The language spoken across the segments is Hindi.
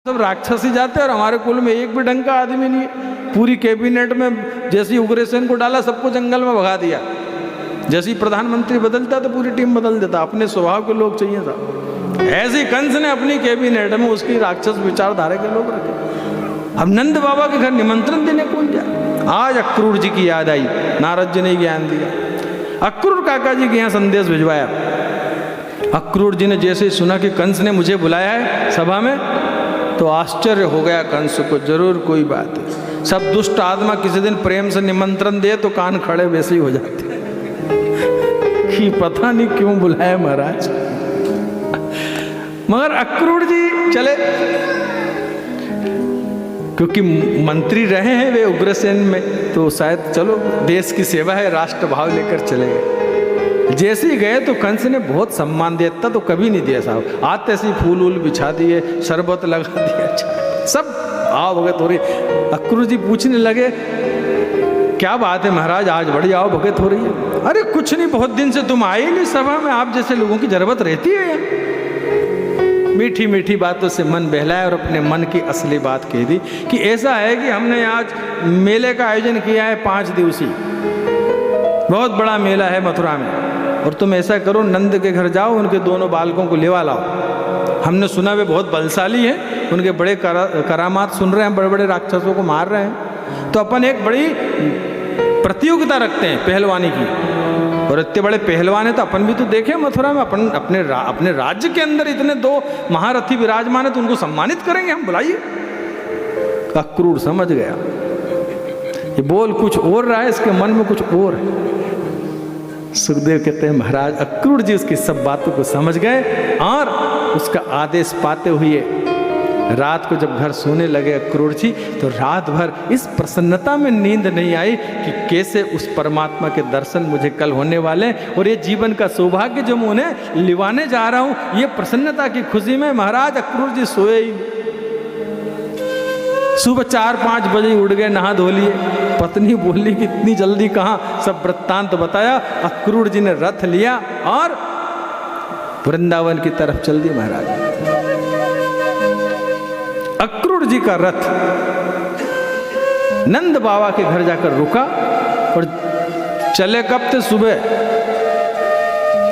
सब राक्षस ही जाते हैं और हमारे कुल में एक भी ढंग का आदमी नहीं है। पूरी कैबिनेट में जैसे उग्रसेन को डाला सबको जंगल में भगा दिया। जैसे ही प्रधानमंत्री बदलता तो पूरी टीम बदल देता। अपने स्वभाव के लोग चाहिए था। ऐसे ही कंस ने अपनी कैबिनेट में उसकी राक्षस विचारधारा के लोग रखे। अब नंद बाबा के घर निमंत्रण देने कौन जाए। आज अक्रूर जी की याद आई, नारद जी ने ज्ञान दिया। अक्रूर काका जी के यहाँ संदेश भिजवाया। अक्रूर जी ने जैसे सुना कि कंस ने मुझे बुलाया है सभा में, तो आश्चर्य हो गया कंस को। जरूर कोई बात है। सब दुष्ट आत्मा किसी दिन प्रेम से निमंत्रण दे तो कान खड़े वैसे ही हो जाते कि पता नहीं क्यों बुलाया महाराज। मगर अक्रूर जी चले, क्योंकि मंत्री रहे हैं वे उग्रसेन में, तो शायद चलो देश की सेवा है, राष्ट्र भाव लेकर चले गए। जैसे ही गए तो कंस ने बहुत सम्मान दिया। इतना तो कभी नहीं दिया साहब। आते से फूल वूल बिछा दिए, शरबत लगा दिया, सब आओ भगत हो रही। अक्रूर जी पूछने लगे क्या बात है महाराज, आज बड़ी आओ भगत हो रही है। अरे कुछ नहीं, बहुत दिन से तुम आए नहीं सभा में, आप जैसे लोगों की जरूरत रहती है। मीठी मीठी बातों से मन बहलाया और अपने मन की असली बात कह दी कि ऐसा है कि हमने आज मेले का आयोजन किया है 5 दिवसीय। बहुत बड़ा मेला है मथुरा में, और तुम ऐसा करो नंद के घर जाओ, उनके दोनों बालकों को लेवा लाओ। हमने सुना वे बहुत बलशाली हैं, उनके बड़े करामात सुन रहे हैं, बड़े बड़े राक्षसों को मार रहे हैं। तो अपन एक बड़ी प्रतियोगिता रखते हैं पहलवानी की, और इतने बड़े पहलवान हैं तो अपन भी तो देखें मथुरा में। अपन अपने राज्य के अंदर इतने 2 महारथी विराजमान है, तो उनको सम्मानित करेंगे हम, बुलाइए। अक्रूर समझ गया ये बोल कुछ और रहा है, इसके मन में कुछ और है। सुखदेव कहते हैं महाराज अक्रूर जी उसकी सब बातों को समझ गए, और उसका आदेश पाते हुए रात को जब घर सोने लगे अक्रूर जी, तो रात भर इस प्रसन्नता में नींद नहीं आई कि कैसे उस परमात्मा के दर्शन मुझे कल होने वाले, और ये जीवन का सौभाग्य जो मैं उन्हें लिवाने जा रहा हूं, ये प्रसन्नता की खुशी में महाराज अक्रूर जी सोए ही। सुबह 4-5 बजे उठ गए, नहा धो लिए। पत्नी बोली कि इतनी जल्दी कहाँ, सब वृत्तांत बताया। अक्रूर जी ने रथ लिया और वृंदावन की तरफ चल दिए महाराज। अक्रूर जी का रथ नंद बाबा के घर जाकर रुका, और चले कब थे, सुबह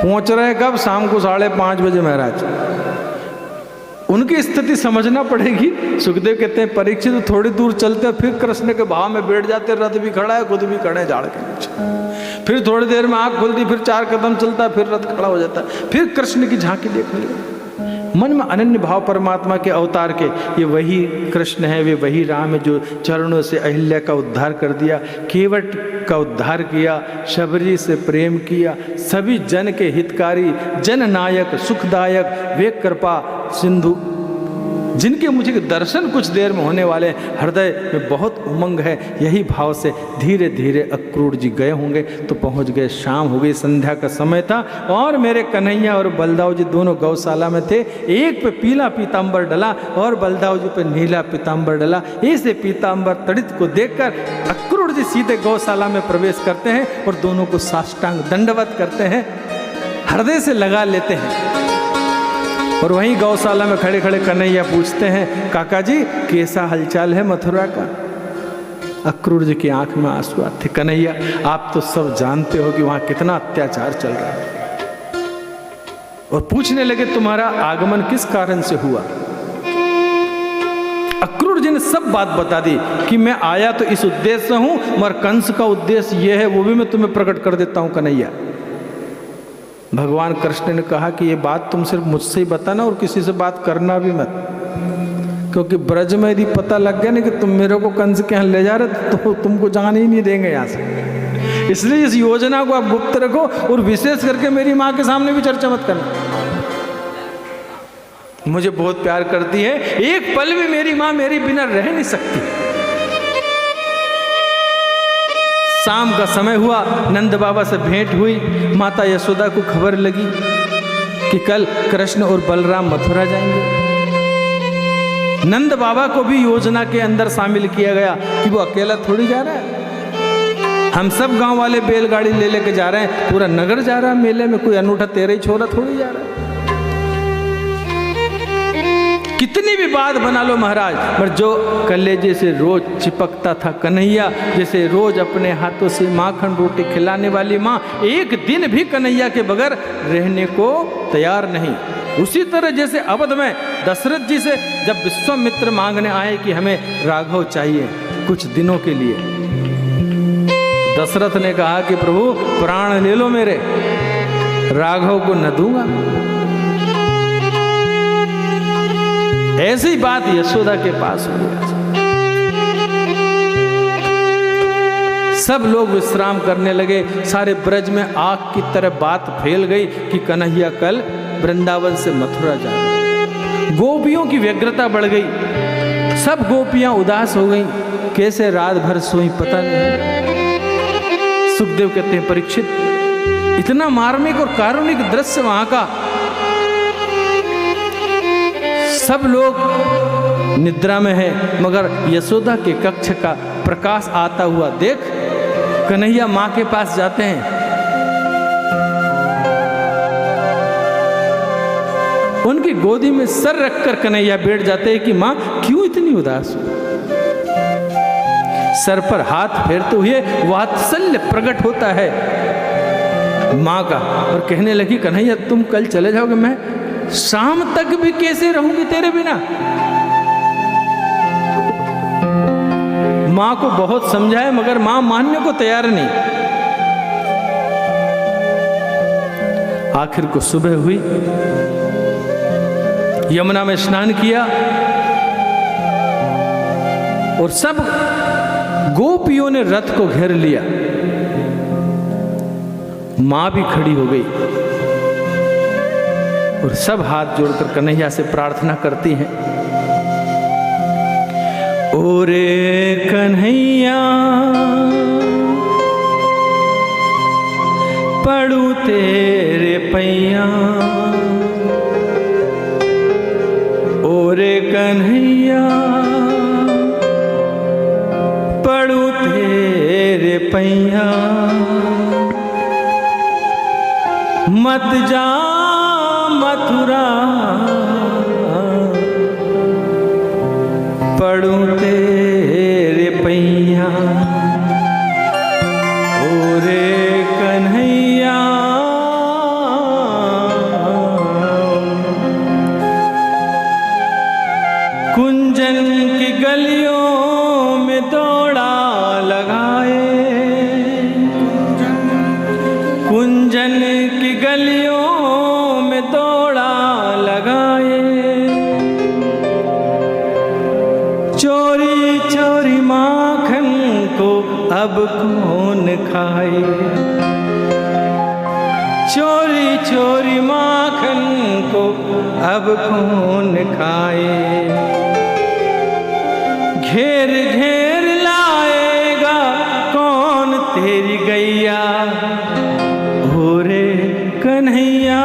पहुंच रहे कब, शाम को 5:30 बजे महाराज। उनकी स्थिति समझना पड़ेगी। सुखदेव कहते हैं परीक्षित तो थोड़ी दूर चलते फिर कृष्ण के भाव में बैठ जाते, रथ भी खड़ा है, खुद भी खड़े झाड़ के नीचे। फिर थोड़ी देर में आंख खुलती, फिर 4 कदम चलता, फिर रथ खड़ा हो जाता, फिर कृष्ण की झांकी देखने लगे। मन में अनन्य भाव परमात्मा के अवतार के, ये वही कृष्ण है, वे वही राम है जो चरणों से अहिल्या का उद्धार कर दिया, केवट का उद्धार किया, शबरी से प्रेम किया, सभी जन के हितकारी, जननायक, सुखदायक, वे कृपा सिंधु, जिनके मुझे दर्शन कुछ देर में होने वाले, हृदय में बहुत उमंग है। यही भाव से धीरे धीरे अक्रूर जी गए होंगे, तो पहुंच गए। शाम हो गई, संध्या का समय था, और मेरे कन्हैया और बलदाऊ जी दोनों गौशाला में थे। एक पे पीला पीताम्बर डला और बलदाऊ जी पे नीला पीताम्बर डला। ऐसे पीताम्बर तड़ित को देखकर अक्रूर जी सीधे गौशाला में प्रवेश करते हैं और दोनों को साष्टांग दंडवत करते हैं, हृदय से लगा लेते हैं। और वहीं गौशाला में खड़े खड़े कन्हैया पूछते हैं काका जी कैसा हलचाल है मथुरा का। अक्रूर जी की आंख में आंसू आते। कन्हैया आप तो सब जानते हो कि वहां कितना अत्याचार चल रहा है। और पूछने लगे तुम्हारा आगमन किस कारण से हुआ। अक्रूर जी ने सब बात बता दी कि मैं आया तो इस उद्देश्य से हूं, मगर कंस का उद्देश्य यह है, वो भी मैं तुम्हें प्रकट कर देता हूं कन्हैया। भगवान कृष्ण ने कहा कि ये बात तुम सिर्फ मुझसे ही बताना और किसी से बात करना भी मत, क्योंकि ब्रज में यदि पता लग गया ना कि तुम मेरे को कंस के यहाँ ले जा रहे तो तुमको जाने ही नहीं देंगे यहाँ से। इसलिए इस योजना को आप गुप्त रखो, और विशेष करके मेरी माँ के सामने भी चर्चा मत करना। मुझे बहुत प्यार करती है, एक पल भी मेरी माँ मेरे बिना रह नहीं सकती। शाम का समय हुआ, नंद बाबा से भेंट हुई। माता यशोदा को खबर लगी कि कल कृष्ण और बलराम मथुरा जाएंगे। नंद बाबा को भी योजना के अंदर शामिल किया गया कि वो अकेला थोड़ी जा रहा है, हम सब गांव वाले बैलगाड़ी ले लेके जा रहे हैं, पूरा नगर जा रहा है मेले में, कोई अनूठा तेरा ही छोरा थोड़ी जा रहा है। कितनी भी बात बना लो महाराज, पर जो कलेजे से रोज चिपकता था कन्हैया, जैसे रोज अपने हाथों से माखन रोटी खिलाने वाली माँ एक दिन भी कन्हैया के बगैर रहने को तैयार नहीं। उसी तरह जैसे अवध में दशरथ जी से जब विश्वामित्र मांगने आए कि हमें राघव चाहिए कुछ दिनों के लिए, दशरथ ने कहा कि प्रभु प्राण ले लो मेरे, राघव को न दूंगा। ऐसी बात यशोदा के पास हो गया। सब लोग विश्राम करने लगे, सारे ब्रज में आग की तरह बात फैल गई कि कन्हैया कल वृंदावन से मथुरा जा रहे। गोपियों की व्यग्रता बढ़ गई, सब गोपियां उदास हो गईं, कैसे रात भर सोई पता नहीं। सुखदेव कहते हैं परीक्षित, इतना मार्मिक और कारुणिक दृश्य वहां का, सब लोग निद्रा में है, मगर यशोदा के कक्ष का प्रकाश आता हुआ देख कन्हैया मां के पास जाते हैं। उनकी गोदी में सर रखकर कन्हैया बैठ जाते हैं कि मां क्यों इतनी उदास हो। सर पर हाथ फेरते हुए वात्सल्य प्रकट होता है मां का, और कहने लगी कन्हैया तुम कल चले जाओगे, मैं शाम तक भी कैसे रहूंगी तेरे बिना। मां को बहुत समझाए मगर मां मानने को तैयार नहीं। आखिर को सुबह हुई, यमुना में स्नान किया और सब गोपियों ने रथ को घेर लिया। मां भी खड़ी हो गई और सब हाथ जोड़कर कन्हैया से प्रार्थना करती हैं, ओरे कन्हैया पड़ू तेरे पैया, ओरे कन्हैया पड़ू तेरे पैया, मत जा मथुरा पड़ू तेरे पैया, ओरे कन्हैया कुंजन की गलियों में दौड़ा लगाए, कुंजन की गलियों दौड़ा लगाए, चोरी चोरी माखन को अब कौन खाए, चोरी चोरी माखन को अब कौन खाए, घेर घेर लाएगा कौन तेरी गैया, ओरे कन्हैया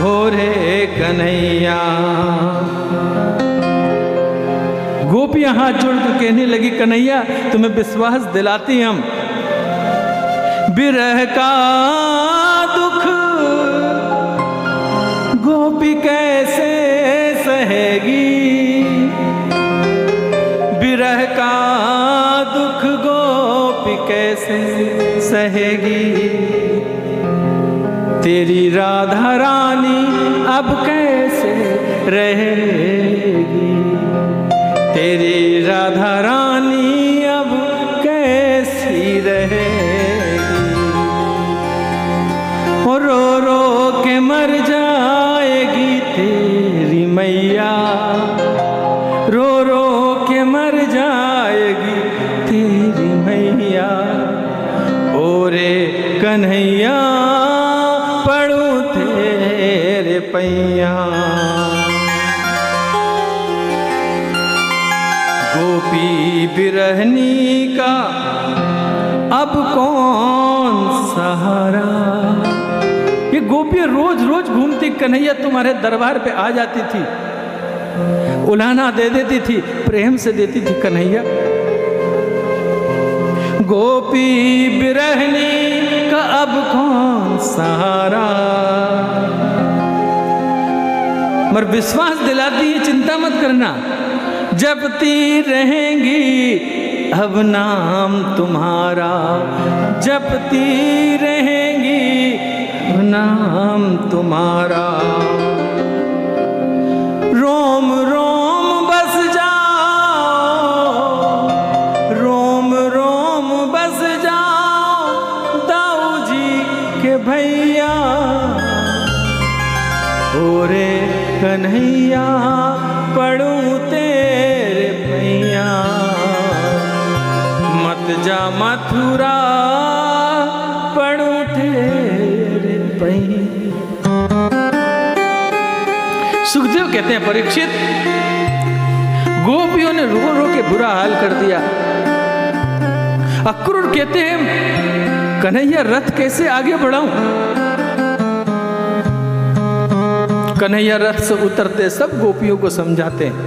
ओरे कन्हैया। गोपियां हाथ जोड़कर कहने लगी कन्हैया तुम्हें विश्वास दिलाती हम, विरह का दुख गोपी कैसे सहेगी, विरह का दुख गोपी कैसे सहेगी, तेरी राधा रानी अब कैसे रहेगी, तेरी राधा रानी अब कैसी रहेगी, और रो रो के मर जाएगी तेरी मैया, रो रो के मर जाएगी तेरी मैया, ओरे कन्हैया पड़ू तेरे पैया। गोपी बिरहनी का अब कौन सहारा, ये गोपियां रोज रोज घूमती कन्हैया तुम्हारे दरबार पे आ जाती थी, उलाहना दे देती थी, प्रेम से देती थी कन्हैया। गोपी बिरहनी का अब कौन सहारा, मगर विश्वास दिलाती है, चिंता मत करना, जपती रहेंगी अब नाम तुम्हारा, जपती रहेंगी अब नाम तुम्हारा। रोम रोम बस जाओ, रोम रोम बस जाओ दाऊ जी के भैया, ओरे कन्हैया पढ़ूं तेरे पैया, मत जा मथुरा पढ़ूं तेरे पैया। सुखदेव कहते हैं, परीक्षित, गोपियों ने रो रो के बुरा हाल कर दिया। अक्रूर कहते हैं, कन्हैया रथ कैसे आगे बढ़ाऊं? कन्हैया रथ से उतरते सब गोपियों को समझाते हैं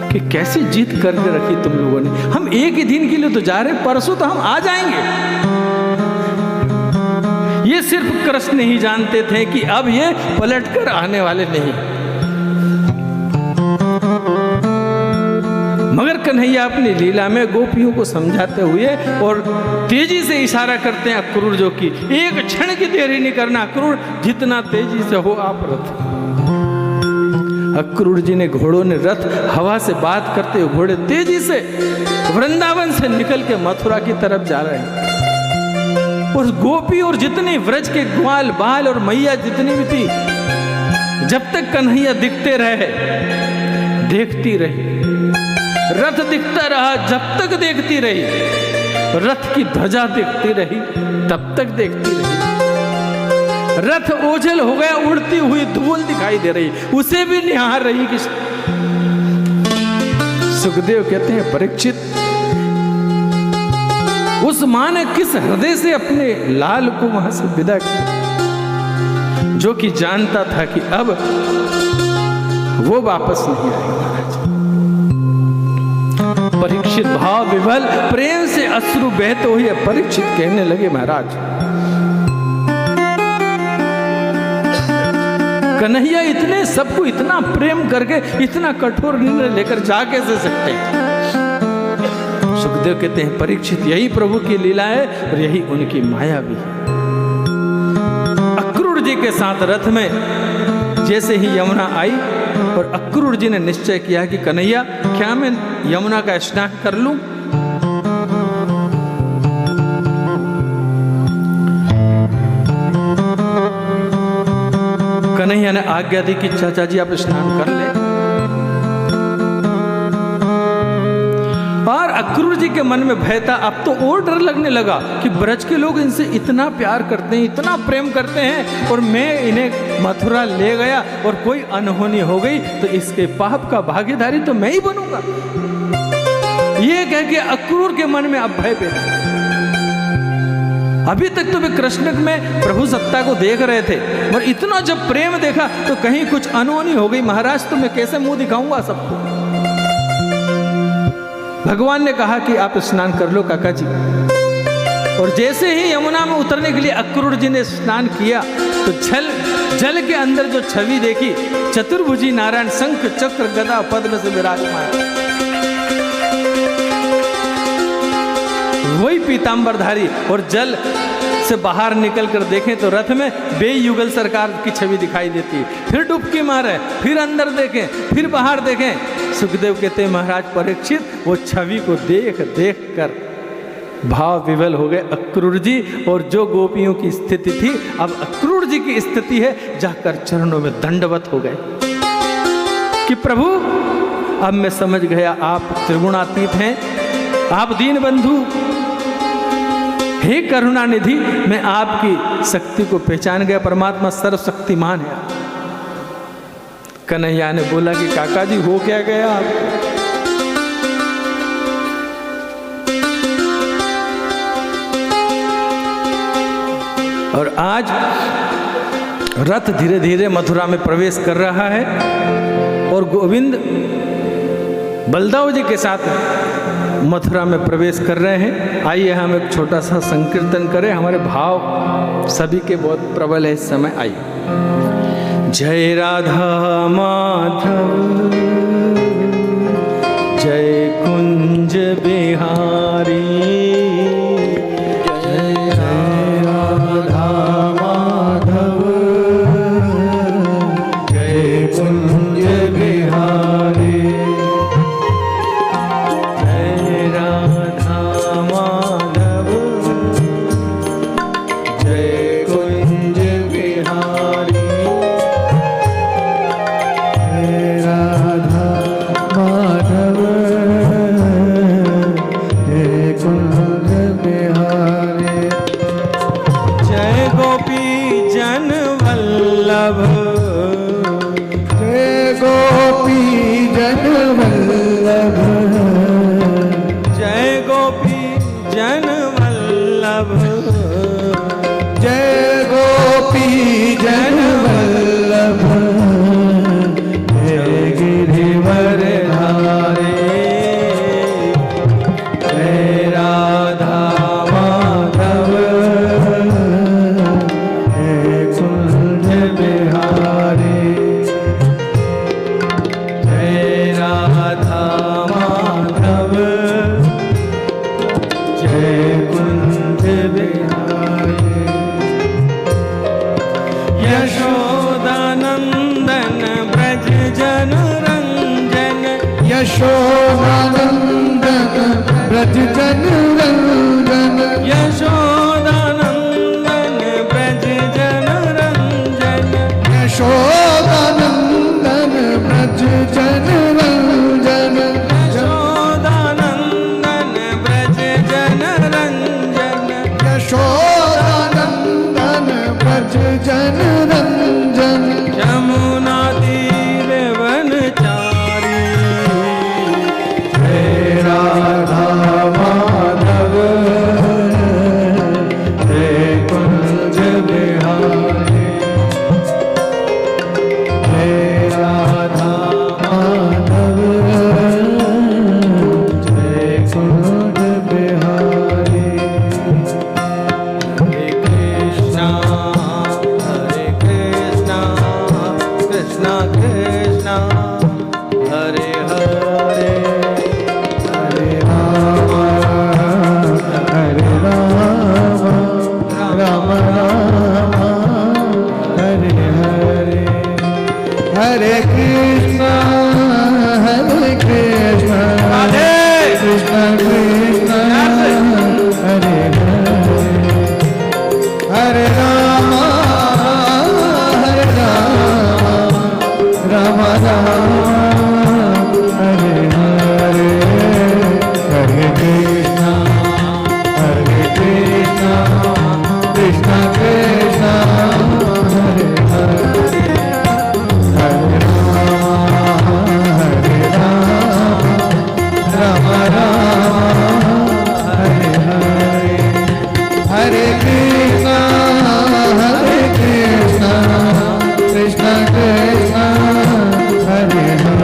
कि कैसी जीत करके रखी तुम लोगों ने। हम एक ही दिन के लिए तो जा रहे, परसों तो हम आ जाएंगे। ये सिर्फ कृष्ण ही जानते थे कि अब ये पलट कर आने वाले नहीं। मगर कन्हैया अपनी लीला में गोपियों को समझाते हुए और तेजी से इशारा करते हैं अक्रूर, जो कि एक क्षण की देरी नहीं करना, अक्रूर जितना तेजी से हो आप रथ। अक्रूर जी ने, घोड़ों ने रथ हवा से बात करते हुए घोड़े तेजी से वृंदावन से निकल के मथुरा की तरफ जा रहे हैं। और गोपी और जितनी व्रज के ग्वाल बाल और मैया जितनी भी थी, जब तक कन्हैया दिखते रहे देखती रही। रथ दिखता रहा जब तक देखती रही, रथ की ध्वजा दिखती रही तब तक देखती रही। रथ ओझल हो गया, उड़ती हुई धूल दिखाई दे रही, उसे भी निहार रही कि। सुखदेव कहते हैं, परीक्षित, उस मां ने किस हृदय से अपने लाल को वहां से विदा किया, जो कि जानता था कि अब वो वापस नहीं आएगा। परीक्षित भाव विभल प्रेम से अश्रु बहते हुए परीक्षित कहने लगे, महाराज, कन्हैया इतने सबको इतना प्रेम करके इतना कठोर निर्णय लेकर जा कैसे सकते हैं? सुखदेव कहते हैं, परीक्षित, यही प्रभु की लीला है और यही उनकी माया भी है। अक्रूर जी के साथ रथ में जैसे ही यमुना आई और अक्रूर जी ने निश्चय किया कि कन्हैया, क्या मैं यमुना का स्नान कर लूं? कन्हैया ने आज्ञा दी कि चाचा जी आप स्नान कर ले। और अक्रूर जी के मन में भय था, अब तो और डर लगने लगा कि ब्रज के लोग इनसे इतना प्यार करते हैं, इतना प्रेम करते हैं, और मैं इन्हें मथुरा ले गया और कोई अनहोनी हो गई तो इसके पाप का भागीदारी तो मैं ही बनूंगा। ये कह के अक्रूर के मन में अब भय पैदा। अभी तक तो वे कृष्ण में प्रभु सत्ता को देख रहे थे, और इतना जब प्रेम देखा तो कहीं कुछ अनहोनी हो गई, महाराज तो मैं कैसे मुंह दिखाऊंगा सबको। भगवान ने कहा कि आप स्नान कर लो काका जी। और जैसे ही यमुना में उतरने के लिए अक्रूर जी ने स्नान किया तो जल के अंदर जो छवि देखी, चतुर्भुजी नारायण शंख चक्र गदा पद्म से विराजमान, वही पीतांबरधारी। और जल से बाहर निकल कर देखें तो रथ में बेयुगल सरकार की छवि दिखाई देती है। फिर डुबकी मारे, फिर अंदर देखें, फिर बाहर देखें। सुखदेव कहते हैं, महाराज परीक्षित, वो छवि को देख देख कर भाव विवल हो गए अक्रूर जी। और जो गोपियों की स्थिति थी, अब अक्रूर जी की स्थिति है, जाकर चरणों में दंडवत हो गए कि प्रभु, अब मैं समझ गया आप त्रिगुणातीत हैं, आप दीन बंधु, हे करुणा निधि, मैं आपकी शक्ति को पहचान गया, परमात्मा सर्वशक्तिमान है। कन्हैया ने बोला कि काका जी हो क्या गया आपको? और आज रथ धीरे धीरे मथुरा में प्रवेश कर रहा है और गोविंद बलदाऊ जी के साथ मथुरा में प्रवेश कर रहे हैं। आइए हम एक छोटा सा संकीर्तन करें, हमारे भाव सभी के बहुत प्रबल है इस समय। आइए। जय राधा माधव जय कुंज बिहारी, जय राधा माधव जय कुंज बिहारी, जय राधा माधव जय कुंज बिहारी, जय राधा माधव जय कुंज बिहारी, जय गोपी जन वल्लभ जय गोपी जन वल्लभ, जय गोपी जन वल्लभ, जय गोपी जन वल्लभ, जय गिरिवर धारे, जय राधा माधव जय कुंज बिहारी, जय राधा माधव जय कुंज बिहारी, यशोदानंदन ब्रज जन रंजन, यशोदानंदन ब्रज जन रंजन, यशोदानंदन ब्रज जन रंजन, यशोदानंदन ब्रज जन रंजन, यशोदानंदन ब्रज जन रंजन, यशोदानंदन ब्रज जन रंजन, यमुना तीर वनचारी, जय राधा माधव जय कुंज बिहारी, जय राधा माधव जय कुंज बिहारी, हरे कृष्णा कृष्णा कृष्णा हरे हरे, हरे राम राम राम हरे हरे, हरे कृष्णा राधे कृष्ण कृष्ण हरे हरे, हरे राम राम राम हरे हरे, हरे कृष्णा कृष्ण कृष्ण हरे हरे, हरे राम राम हरे हरे, हरे कृष्णा कृष्ण कृष्ण हरे हरे।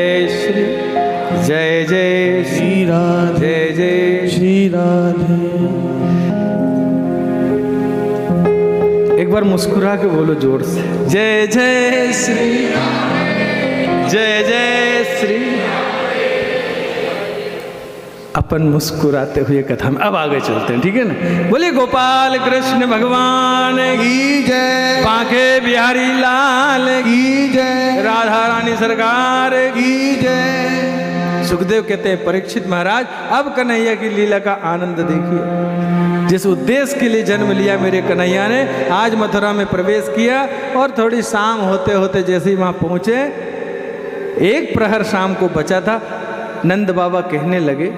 जय श्री जय जय श्री श्री राधे जय जय श्री राधे। एक बार मुस्कुरा के बोलो जोर से, जय जय श्री जय जय श्री। अपन मुस्कुराते हुए कथा में अब आगे चलते हैं, ठीक है ना। बोले गोपाल कृष्ण भगवान की जय, बांके बिहारी लाल की जय, राधा रानी सरकार की जय। सुखदेव कहते हैं परीक्षित महाराज अब कन्हैया की लीला का आनंद देखिए। जिस उद्देश्य के लिए जन्म लिया मेरे कन्हैया ने, आज मथुरा में प्रवेश किया और थोड़ी शाम होते होते जैसे ही वहां पहुंचे, एक प्रहर शाम को बचा था, नंद बाबा कहने लगे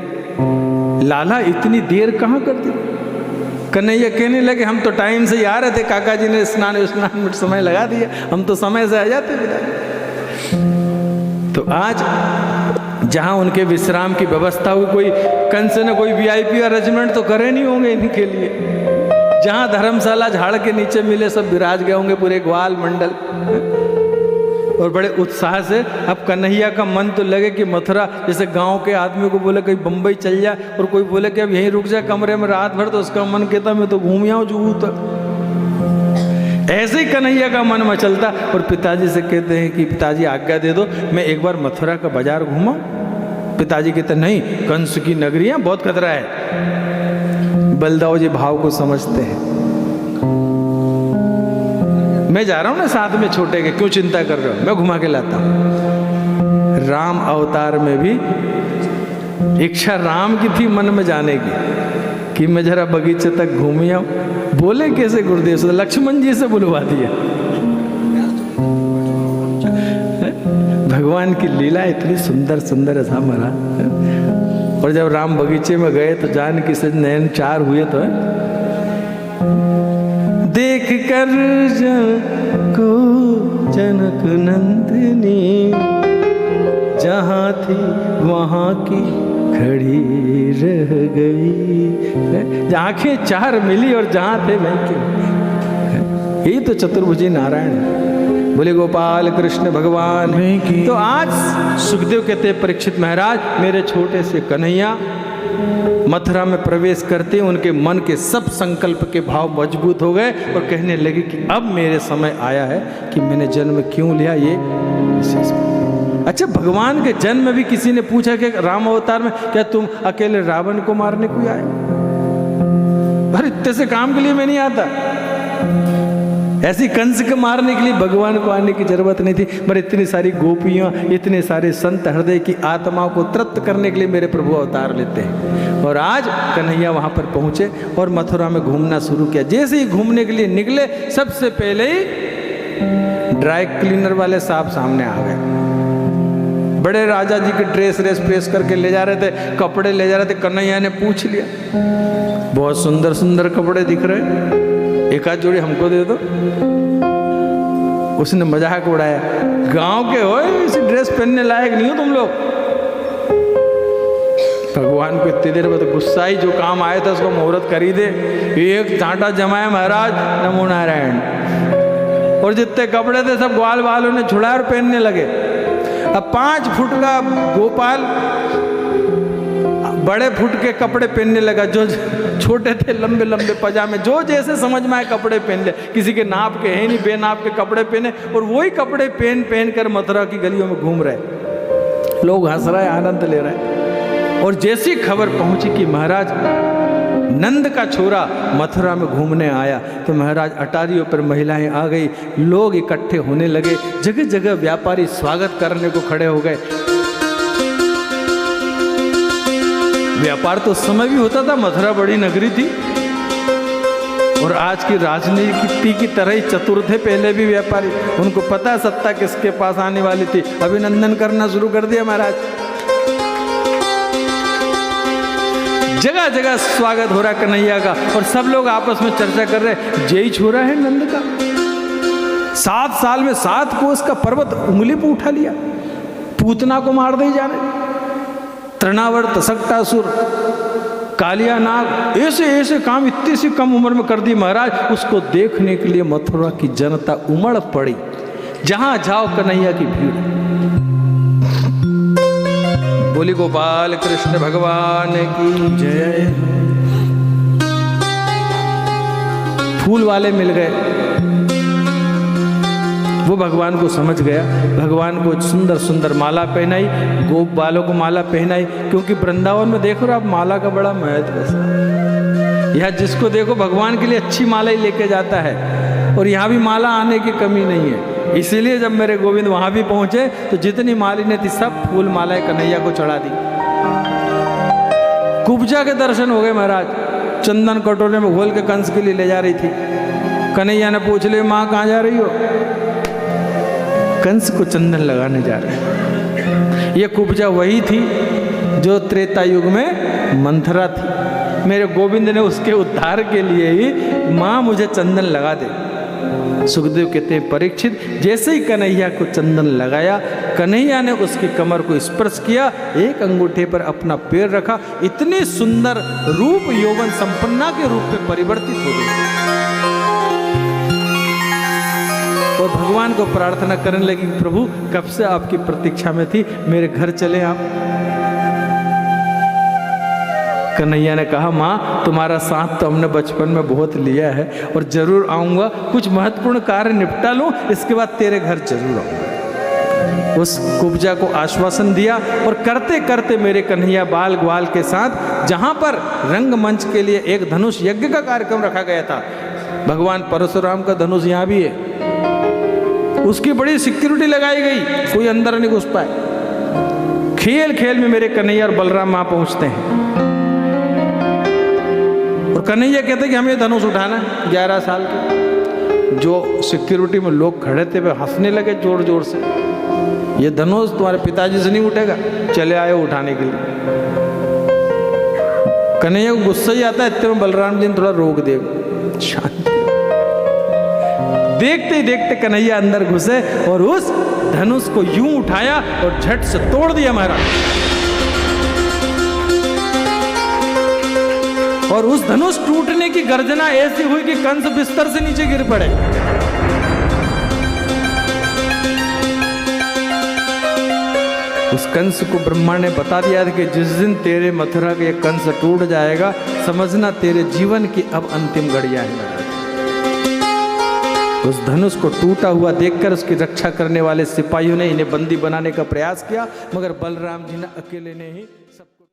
लाला इतनी देर कहाँ कर दी। कन्हैया कहने लगे हम तो टाइम से ही आ रहे थे, काका जी ने स्नान में समय लगा दिया, हम तो समय से आ जाते बिना। तो आज जहां उनके विश्राम की व्यवस्था हुई, कोई कंस ने कोई वीआईपी अरेंजमेंट तो करे नहीं होंगे इनके लिए। जहां धर्मशाला झाड़ के नीचे मिले सब विराज गए होंगे पूरे ग्वाल मंडल, और बड़े उत्साह से। अब कन्हैया का मन तो लगे कि मथुरा, जैसे गांव के आदमी को बोले कहीं बम्बई चल जा और कोई बोले कि अब यहीं रुक जा कमरे में रात भर, तो उसका मन कहता मैं तो घूम आऊं जुहू तक। ऐसे ही कन्हैया का मन मचलता और पिताजी से कहते हैं कि पिताजी आज्ञा दे दो मैं एक बार मथुरा का बाजार घूमा। पिताजी कहते नहीं, कंस की नगरियां बहुत खतरा है। बलदाऊ जी भाव को समझते हैं, मैं जा रहा हूं ना साथ में छोटे के, क्यों चिंता कर रहे हो, मैं घुमा के लाता हूं। राम अवतार में भी इच्छा राम की थी मन में जाने की कि मैं जरा बगीचे तक घूम आऊं। बोले कैसे गुरुदेव से, लक्ष्मण जी से बुलवा दिया। भगवान की लीला इतनी सुंदर सुंदर ऐसा मरा। और जब राम बगीचे में गए तो जानकी से नयन चार हुए तो देख कर को जनक नंदिनी, जहाँ थी वहाँ की खड़ी रह गई। आंखें चार मिली और जहाँ थे वहीं के। यही तो चतुर्भुजी नारायण। बोले गोपाल कृष्ण भगवान की। तो आज सुखदेव कहते हैं परीक्षित महाराज मेरे छोटे से कन्हैया मथुरा में प्रवेश करते उनके मन के सब संकल्प के भाव मजबूत हो गए और कहने लगे कि अब मेरे समय आया है कि मैंने जन्म क्यों लिया। ये विशेष। अच्छा, भगवान के जन्म में भी किसी ने पूछा कि राम अवतार में क्या तुम अकेले रावण को मारने को आए? अरे इतने से काम के लिए मैं नहीं आता। ऐसी कंस को मारने के लिए भगवान को आने की जरूरत नहीं थी, पर इतनी सारी गोपियां, इतने सारे संत हृदय की आत्माओं को तृप्त करने के लिए मेरे प्रभु अवतार लेते हैं। और आज कन्हैया वहां पर पहुंचे और मथुरा में घूमना शुरू किया। जैसे ही घूमने के लिए निकले, सबसे पहले ही ड्राई क्लीनर वाले साहब सामने आ गए। बड़े राजा जी के ड्रेस प्रेस करके ले जा रहे थे, कपड़े ले जा रहे थे। कन्हैया ने पूछ लिया, बहुत सुंदर सुंदर कपड़े दिख रहे, एक आध जोड़ी हमको दे दो। उसने मजाक उड़ाया, गांव के हो, इसी ड्रेस पहनने लायक नहीं हो तुम लोग। भगवान को इतनी देर में तो गुस्सा ही, जो काम आया था उसको मुहूर्त कर ही दे। एक चांटा जमाया महाराज, नमो नारायण। और जितने कपड़े थे सब ग्वाल वालों ने छुड़ाए और पहनने लगे। अब 5 फुट का गोपाल बड़े फुट के कपड़े पहनने लगा, जो छोटे थे लंबे लंबे पजामे, जो जैसे समझ में आए कपड़े पहन ले। किसी के नाप के है नहीं, बेनाप के कपड़े पहने और वही कपड़े पहन कर मथुरा की गलियों में घूम रहे। लोग हंस रहे, आनंद ले रहे। और जैसी खबर पहुंची कि महाराज नंद का छोरा मथुरा में घूमने आया, तो महाराज अटारियों पर महिलाएं आ गई, लोग इकट्ठे होने लगे। जगह जगह व्यापारी स्वागत करने को खड़े हो गए। व्यापार तो उस समय भी होता था, मथुरा बड़ी नगरी थी और आज की राजनीति की तरह ही चतुर थे पहले भी व्यापारी। उनको पता सत्ता किसके पास आने वाली थी, अभिनंदन करना शुरू कर दिया महाराज। जगह जगह स्वागत हो रहा कन्हैया का और सब लोग आपस में चर्चा कर रहे, जय छोरा है नंद का, 7 साल में 7 कोस का पर्वत उंगली पर उठा लिया, पूतना को मार दे जाने, तृणावर्त, सक्टासुर, कालिया नाग, ऐसे ऐसे काम इतनी सी कम उम्र में कर दी महाराज। उसको देखने के लिए मथुरा की जनता उमड़ पड़ी, जहां जाओ कन्हैया की भीड़। बोलिए गोपाल कृष्ण भगवान की जय। फूल वाले मिल गए, वो भगवान को समझ गया, भगवान को सुंदर सुंदर माला पहनाई, गोप बालों को माला पहनाई, क्योंकि वृंदावन में देखो आप माला का बड़ा महत्व है। यहाँ जिसको देखो भगवान के लिए अच्छी माला ही लेके जाता है, और यहाँ भी माला आने की कमी नहीं है। इसीलिए जब मेरे गोविंद वहाँ भी पहुँचे तो जितनी मालिनी थी सब फूल मालाएं कन्हैया को चढ़ा दी। कुब्जा के दर्शन हो गए महाराज, चंदन कटोरे में घोल के कंस के लिए ले जा रही थी। कन्हैया ने पूछ लिया माँ कहाँ जा रही हो? कंस को चंदन लगाने जा रहे। ये कुब्जा वही थी जो त्रेता युग में मंथरा थी। मेरे गोविंद ने उसके उद्धार के लिए ही माँ मुझे चंदन लगा दे। सुखदेव कहते हैं परीक्षित जैसे ही कन्हैया को चंदन लगाया, कन्हैया ने उसकी कमर को स्पर्श किया, एक अंगूठे पर अपना पैर रखा, इतनी सुंदर रूप यौवन संपन्ना के रूप में परिवर्तित हो गई और भगवान को प्रार्थना करने लगी, प्रभु कब से आपकी प्रतीक्षा में थी, मेरे घर चले आप। कन्हैया ने कहा माँ तुम्हारा साथ तो हमने बचपन में बहुत लिया है और जरूर आऊँगा, कुछ महत्वपूर्ण कार्य निपटा लूँ, इसके बाद तेरे घर जरूर आऊँगा। उस कुब्जा को आश्वासन दिया और करते करते मेरे कन्हैया बाल ग्वाल के साथ जहाँ पर रंगमंच के लिए एक धनुष यज्ञ का कार्यक्रम रखा गया था, भगवान परशुराम का धनुष यहाँ भी है, उसकी बड़ी सिक्योरिटी लगाई गई, कोई अंदर नहीं घुस पाए। खेल खेल में मेरे कन्हैया और बलराम वहाँ पहुँचते हैं और कन्हैया कहते कि हमें धनुष उठाना है। 11 साल के जो सिक्योरिटी में लोग खड़े थे वे हंसने लगे जोर जोर से, ये धनुष तुम्हारे पिताजी से नहीं उठेगा, चले आए उठाने के लिए। कन्हैया को गुस्सा ही आता है, इतने में बलराम जी ने थोड़ा रोक दिया, शांति। देखते ही देखते कन्हैया अंदर घुसे और उस धनुष को यूं उठाया और झट से तोड़ दिया महाराज। और उस धनुष टूटने की गर्जना ऐसी हुई कि कंस बिस्तर से नीचे गिर पड़े। उस कंस को ब्रह्मा ने बता दिया था कि जिस दिन तेरे मथुरा के कंस टूट जाएगा, समझना तेरे जीवन की अब अंतिम घड़ियां हैं। उस धनुष को टूटा हुआ देखकर उसकी रक्षा करने वाले सिपाहियों ने इन्हें बंदी बनाने का प्रयास किया, मगर बलराम जी ने अकेले ने ही